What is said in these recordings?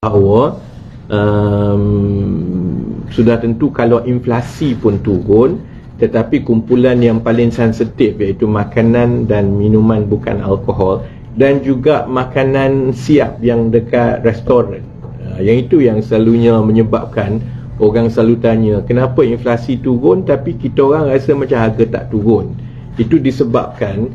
Bahawa sudah tentu kalau inflasi pun turun, tetapi kumpulan yang paling sensitif iaitu makanan dan minuman bukan alkohol dan juga makanan siap yang dekat restoran, yang itu yang selalunya menyebabkan orang selalu tanya kenapa inflasi turun tapi kita orang rasa macam harga tak turun. Itu disebabkan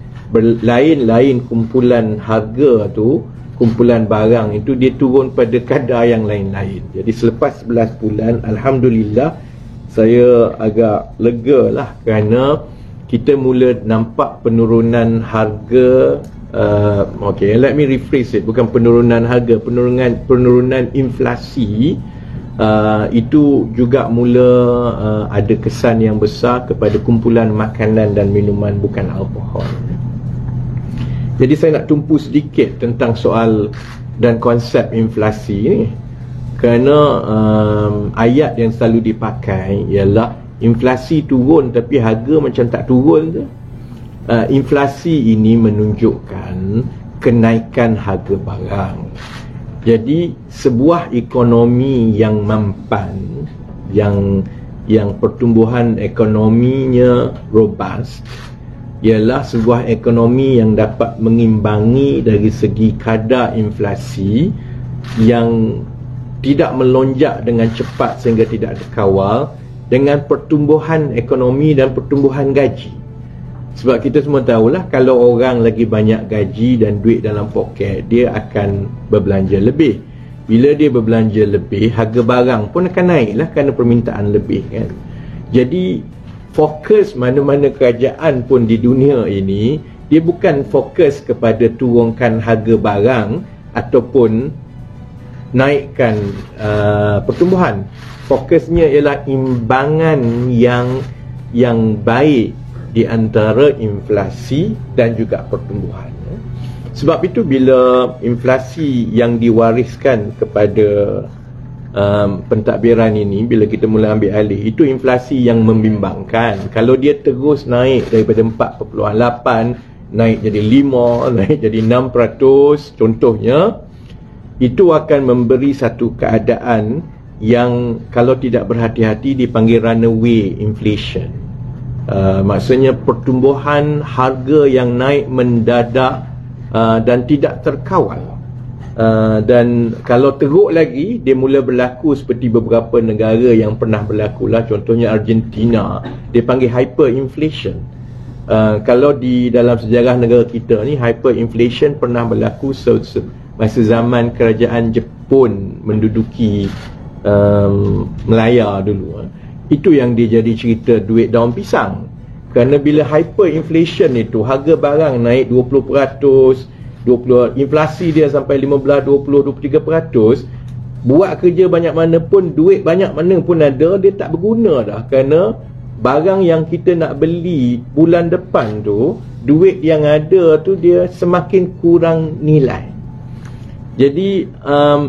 lain-lain kumpulan harga tu, kumpulan barang itu dia turun pada kadar yang lain-lain. Jadi selepas 11 bulan, Alhamdulillah, saya agak lega lah kerana kita mula nampak penurunan harga. Okay, let me rephrase it. Bukan penurunan harga, penurunan inflasi. Itu juga mula ada kesan yang besar kepada kumpulan makanan dan minuman bukan alkohol. Jadi saya nak tumpu sedikit tentang soal dan konsep inflasi ni. Kerana ayat yang selalu dipakai ialah inflasi turun tapi harga macam tak turun je. Inflasi ini menunjukkan kenaikan harga barang. Jadi sebuah ekonomi yang mampan, yang pertumbuhan ekonominya robust, ialah sebuah ekonomi yang dapat mengimbangi dari segi kadar inflasi yang tidak melonjak dengan cepat sehingga tidak dikawal dengan pertumbuhan ekonomi dan pertumbuhan gaji. Sebab kita semua tahulah kalau orang lagi banyak gaji dan duit dalam poket, dia akan berbelanja lebih. Bila dia berbelanja lebih, harga barang pun akan naiklah kerana permintaan lebih, kan. Jadi fokus mana-mana kerajaan pun di dunia ini, dia bukan fokus kepada turunkan harga barang ataupun naikkan pertumbuhan. Fokusnya ialah imbangan yang baik di antara inflasi dan juga pertumbuhan. Sebab itu bila inflasi yang diwariskan kepada pentadbiran ini, bila kita mula ambil alih, itu inflasi yang membimbangkan. Kalau dia terus naik daripada 4.8 naik jadi 5, naik jadi 6% contohnya, itu akan memberi satu keadaan yang kalau tidak berhati-hati dipanggil runaway inflation. Maksudnya pertumbuhan harga yang naik mendadak dan tidak terkawal. Dan kalau teruk lagi, dia mula berlaku seperti beberapa negara yang pernah berlaku lah. Contohnya Argentina, dia panggil hyperinflation. Kalau di dalam sejarah negara kita ni, hyperinflation pernah berlaku masa zaman kerajaan Jepun menduduki Melaya dulu. Itu yang dia jadi cerita duit daun pisang. Kerana bila hyperinflation itu, harga barang naik 20%, inflasi dia sampai 15, 20, 23%, buat kerja banyak mana pun, duit banyak mana pun ada, dia tak berguna dah. Kerana barang yang kita nak beli bulan depan tu, duit yang ada tu dia semakin kurang nilai. Jadi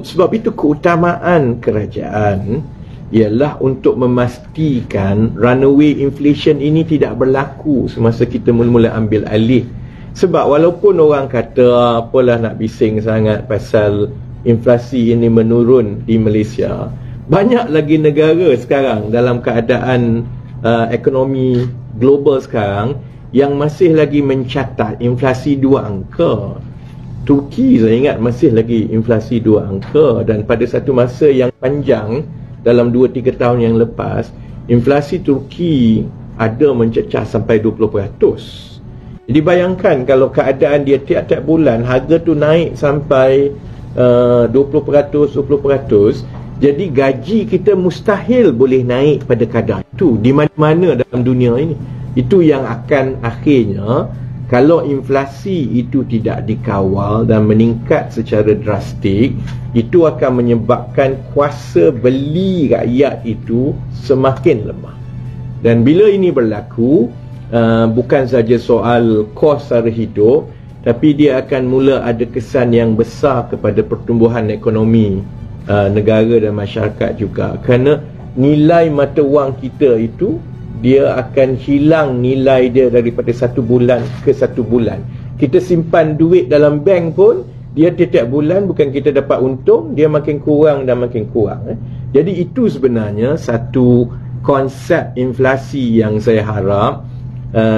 sebab itu keutamaan kerajaan ialah untuk memastikan runaway inflation ini tidak berlaku semasa kita mula-mula ambil alih. Sebab walaupun orang kata apalah nak bising sangat pasal inflasi ini menurun di Malaysia, banyak lagi negara sekarang dalam keadaan ekonomi global sekarang yang masih lagi mencatat inflasi 2 angka. Turki saya ingat masih lagi inflasi 2 angka, dan pada satu masa yang panjang dalam 2-3 tahun yang lepas, inflasi Turki ada mencecah sampai 20%. Jadi bayangkan kalau keadaan dia tiap-tiap bulan harga tu naik sampai 20%, 20%, jadi gaji kita mustahil boleh naik pada kadar itu di mana-mana dalam dunia ini. Itu yang akan akhirnya, kalau inflasi itu tidak dikawal dan meningkat secara drastik, itu akan menyebabkan kuasa beli rakyat itu semakin lemah. Dan bila ini berlaku, bukan saja soal kos sara hidup, tapi dia akan mula ada kesan yang besar kepada pertumbuhan ekonomi negara dan masyarakat juga. Kerana nilai mata wang kita itu, dia akan hilang nilai dia daripada 1 bulan ke 1 bulan. Kita simpan duit dalam bank pun, dia tiap bulan bukan kita dapat untung, dia makin kurang dan makin kurang. Jadi itu sebenarnya satu konsep inflasi yang saya harap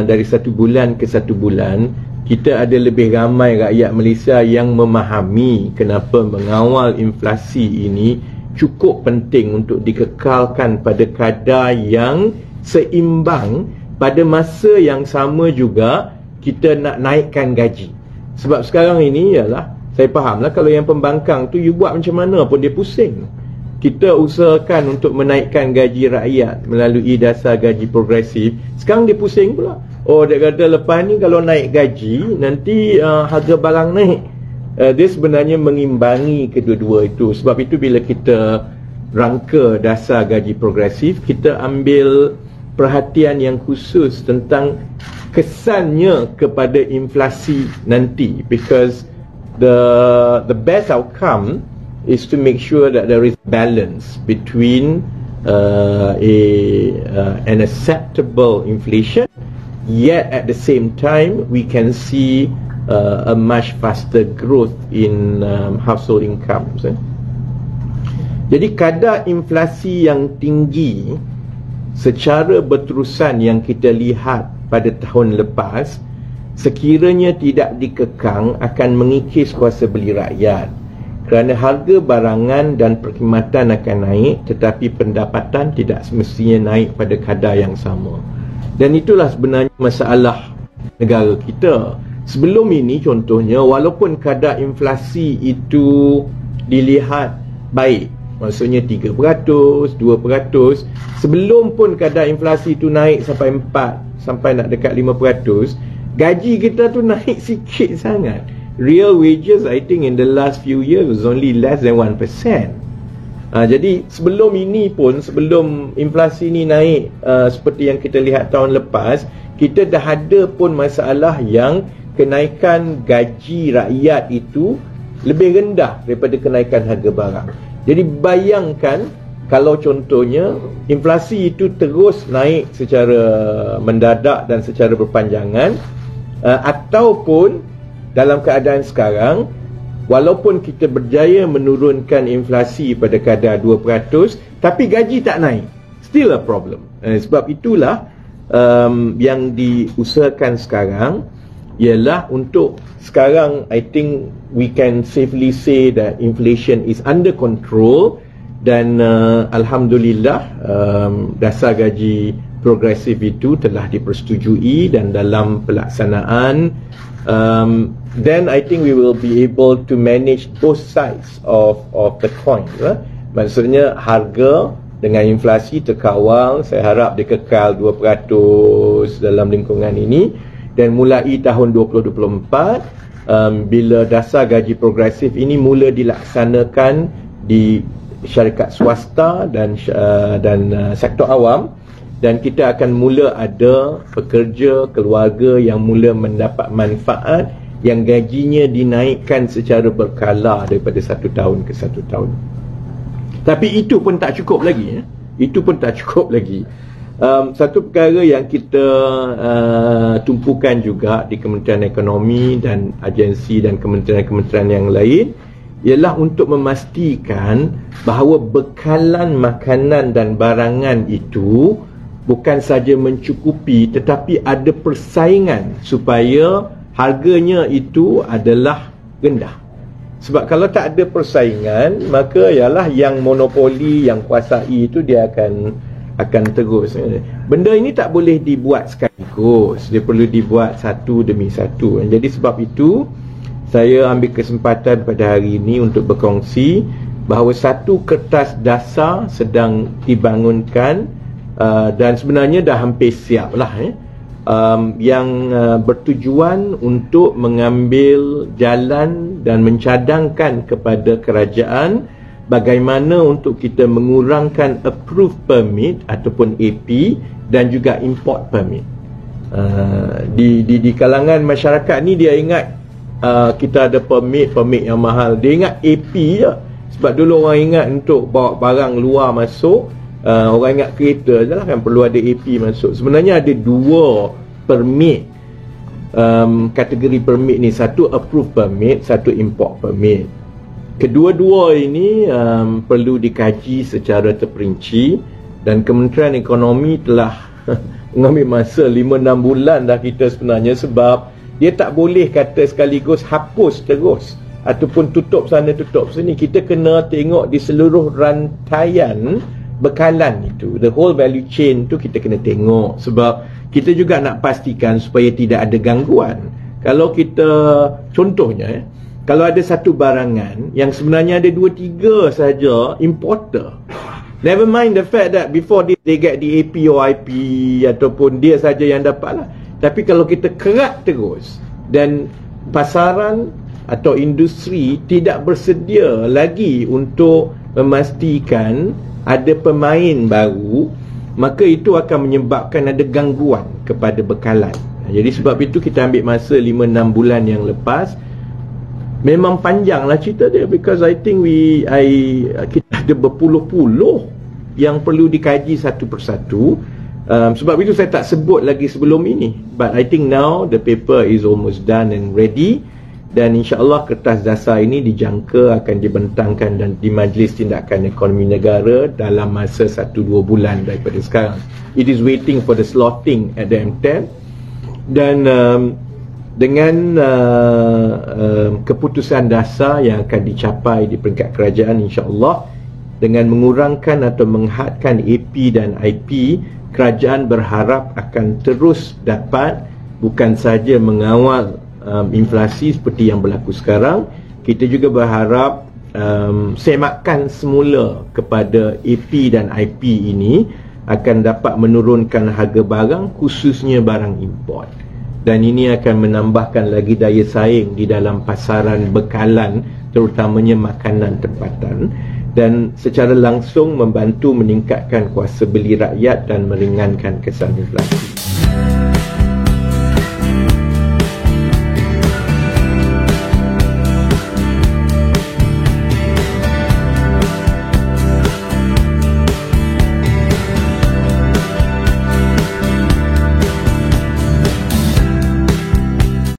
dari satu bulan ke satu bulan, kita ada lebih ramai rakyat Malaysia yang memahami kenapa mengawal inflasi ini cukup penting untuk dikekalkan pada kadar yang seimbang. Pada masa yang sama juga kita nak naikkan gaji. Sebab sekarang ini ialah, saya fahamlah kalau yang pembangkang tu you buat macam mana pun dia pusing. Kita usahakan untuk menaikkan gaji rakyat melalui dasar gaji progresif, sekarang dia pusing pula. Oh, dia kata lepas ni kalau naik gaji nanti harga barang naik. Dia sebenarnya mengimbangi kedua-dua itu. Sebab itu bila kita rangka dasar gaji progresif, kita ambil perhatian yang khusus tentang kesannya kepada inflasi nanti, because the best outcome is to make sure that there is balance between an acceptable inflation, yet at the same time we can see a much faster growth in household incomes. Jadi kadar inflasi yang tinggi secara berterusan yang kita lihat pada tahun lepas, sekiranya tidak dikekang akan mengikis kuasa beli rakyat, kerana harga barangan dan perkhidmatan akan naik tetapi pendapatan tidak semestinya naik pada kadar yang sama. Dan itulah sebenarnya masalah negara kita. Sebelum ini contohnya, walaupun kadar inflasi itu dilihat baik, maksudnya 3%, 2%, sebelum pun kadar inflasi itu naik sampai 4, sampai nak dekat 5%, gaji kita tu naik sikit sangat. Real wages I think in the last few years was only less than 1%. Jadi sebelum ini pun, sebelum inflasi ni naik seperti yang kita lihat tahun lepas, kita dah ada pun masalah yang kenaikan gaji rakyat itu lebih rendah daripada kenaikan harga barang. Jadi bayangkan kalau contohnya inflasi itu terus naik secara mendadak dan secara berpanjangan, ataupun dalam keadaan sekarang, walaupun kita berjaya menurunkan inflasi pada kadar 2%, tapi gaji tak naik, still a problem. Sebab itulah yang diusahakan sekarang ialah untuk sekarang, I think we can safely say that inflation is under control, dan alhamdulillah dasar gaji progresif itu telah dipersetujui dan dalam pelaksanaan, then I think we will be able to manage both sides of the coin. Maksudnya harga dengan inflasi terkawal, saya harap dia kekal 2% dalam lingkungan ini, dan mulai tahun 2024 bila dasar gaji progresif ini mula dilaksanakan di syarikat swasta dan sektor awam, dan kita akan mula ada pekerja, keluarga yang mula mendapat manfaat yang gajinya dinaikkan secara berkala daripada satu tahun ke satu tahun. Tapi itu pun tak cukup lagi. Itu pun tak cukup lagi. Satu perkara yang kita tumpukan juga di Kementerian Ekonomi dan agensi dan kementerian-kementerian yang lain ialah untuk memastikan bahawa bekalan makanan dan barangan itu bukan saja mencukupi, tetapi ada persaingan supaya harganya itu adalah rendah. Sebab kalau tak ada persaingan, maka ialah yang monopoli, yang kuasai itu dia akan terus. Benda ini tak boleh dibuat sekaligus, dia perlu dibuat satu demi satu. Jadi sebab itu saya ambil kesempatan pada hari ini untuk berkongsi bahawa satu kertas dasar sedang dibangunkan, dan sebenarnya dah hampir siap lah, yang bertujuan untuk mengambil jalan dan mencadangkan kepada kerajaan bagaimana untuk kita mengurangkan approved permit ataupun AP dan juga import permit. Di kalangan masyarakat ni dia ingat kita ada permit yang mahal. Dia ingat AP je. Sebab dulu orang ingat untuk bawa barang luar masuk, orang ingat kereta je lah kan perlu ada AP masuk. Sebenarnya ada dua permit kategori permit ni, satu approved permit, satu import permit. Kedua-dua ini perlu dikaji secara terperinci, dan Kementerian Ekonomi telah mengambil masa 5-6 bulan dah kita sebenarnya, sebab dia tak boleh kata sekaligus hapus terus ataupun tutup sana tutup sini. Kita kena tengok di seluruh rantaian bekalan itu, the whole value chain tu kita kena tengok, sebab kita juga nak pastikan supaya tidak ada gangguan. Kalau kita contohnya kalau ada satu barangan yang sebenarnya ada 2-3 saja importer, never mind the fact that before they get the AP or IP ataupun dia saja yang dapat lah. Tapi kalau kita kerat terus dan pasaran atau industri tidak bersedia lagi untuk memastikan ada pemain baru, maka itu akan menyebabkan ada gangguan kepada bekalan. Jadi sebab itu kita ambil masa 5-6 bulan yang lepas. Memang panjanglah cerita dia, because I think kita ada berpuluh-puluh yang perlu dikaji satu persatu. Sebab itu saya tak sebut lagi sebelum ini, but I think now the paper is almost done and ready, dan insya-Allah kertas dasar ini dijangka akan dibentangkan dan di Majlis Tindakan Ekonomi Negara dalam masa 1-2 bulan daripada sekarang. It is waiting for the slotting at the M10, dan dengan keputusan dasar yang akan dicapai di peringkat kerajaan, insya-Allah dengan mengurangkan atau menghadkan AP dan IP, kerajaan berharap akan terus dapat bukan saja mengawal inflasi seperti yang berlaku sekarang. Kita juga berharap semakan semula kepada AP dan IP ini akan dapat menurunkan harga barang, khususnya barang import, dan ini akan menambahkan lagi daya saing di dalam pasaran bekalan, terutamanya makanan tempatan, dan secara langsung membantu meningkatkan kuasa beli rakyat dan meringankan kesan inflasi.